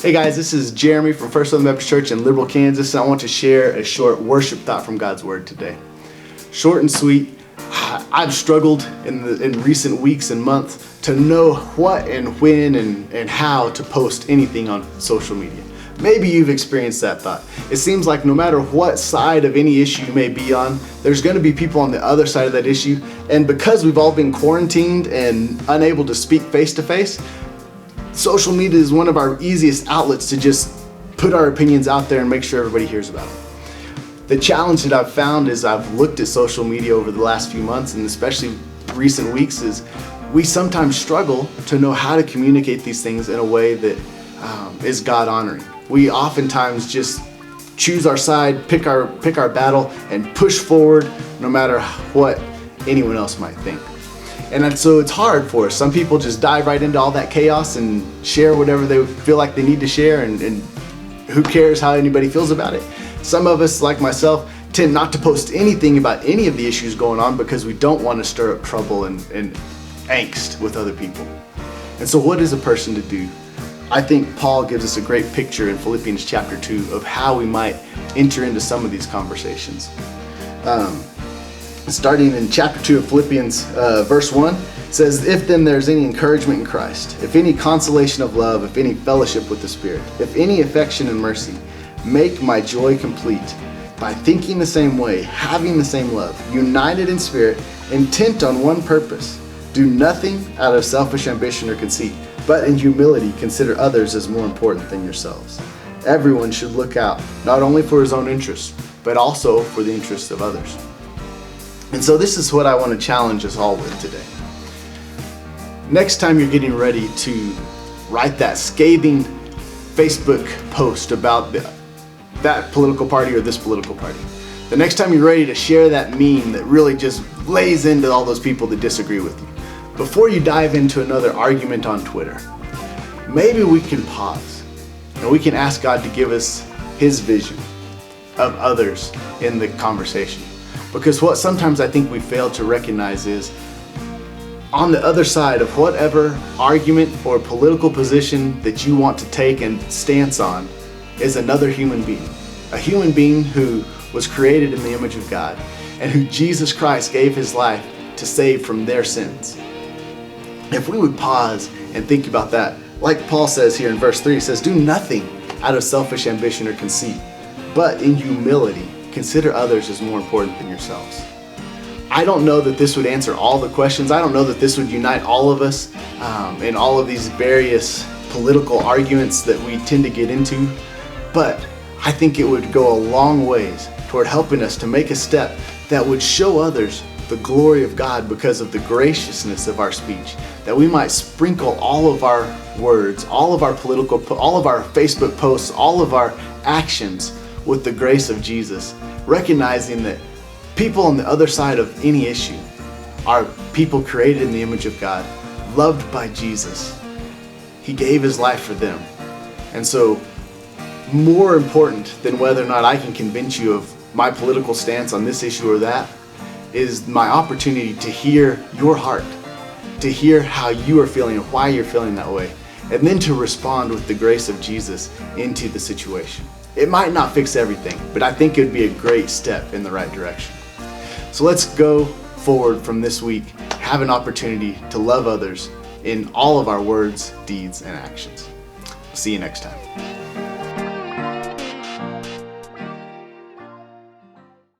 Hey guys, this is Jeremy from First Southern Baptist Church in Liberal, Kansas, and I want to share a short worship thought from God's Word today. Short and sweet. I've struggled in recent weeks and months to know what and when and how to post anything on social media. Maybe you've experienced that thought. It seems like no matter what side of any issue you may be on, there's going to be people on the other side of that issue, and because we've all been quarantined and unable to speak face to face, social media is one of our easiest outlets to just put our opinions out there and make sure everybody hears about it. The challenge that I've found as I've looked at social media over the last few months, and especially recent weeks, is we sometimes struggle to know how to communicate these things in a way that is God-honoring. We oftentimes just choose our side, pick our battle, and push forward no matter what anyone else might think. And so it's hard for us. Some people just dive right into all that chaos and share whatever they feel like they need to share, and who cares how anybody feels about it. Some of us, like myself, tend not to post anything about any of the issues going on because we don't want to stir up trouble and angst with other people. And so what is a person to do? I think Paul gives us a great picture in Philippians chapter 2 of how we might enter into some of these conversations. Starting in chapter 2 of Philippians, verse 1, says, "If then there's any encouragement in Christ, if any consolation of love, if any fellowship with the Spirit, if any affection and mercy, make my joy complete by thinking the same way, having the same love, united in spirit, intent on one purpose. Do nothing out of selfish ambition or conceit, but in humility consider others as more important than yourselves. Everyone should look out not only for his own interests, but also for the interests of others." And so this is what I want to challenge us all with today. Next time you're getting ready to write that scathing Facebook post about that political party or this political party, the next time you're ready to share that meme that really just lays into all those people that disagree with you, before you dive into another argument on Twitter, maybe we can pause and we can ask God to give us His vision of others in the conversation. Because what sometimes I think we fail to recognize is, on the other side of whatever argument or political position that you want to take and stance on is another human being. A human being who was created in the image of God and who Jesus Christ gave His life to save from their sins. If we would pause and think about that, like Paul says here in verse 3, he says, "Do nothing out of selfish ambition or conceit, but in humility consider others as more important than yourselves." I don't know that this would answer all the questions. I don't know that this would unite all of us in all of these various political arguments that we tend to get into, but I think it would go a long ways toward helping us to make a step that would show others the glory of God because of the graciousness of our speech, that we might sprinkle all of our words, all of our Facebook posts, all of our actions with the grace of Jesus, recognizing that people on the other side of any issue are people created in the image of God, loved by Jesus. He gave His life for them. And so, more important than whether or not I can convince you of my political stance on this issue or that, is my opportunity to hear your heart, to hear how you are feeling and why you're feeling that way, and then to respond with the grace of Jesus into the situation. It might not fix everything, but I think it would be a great step in the right direction. So let's go forward from this week, have an opportunity to love others in all of our words, deeds, and actions. See you next time.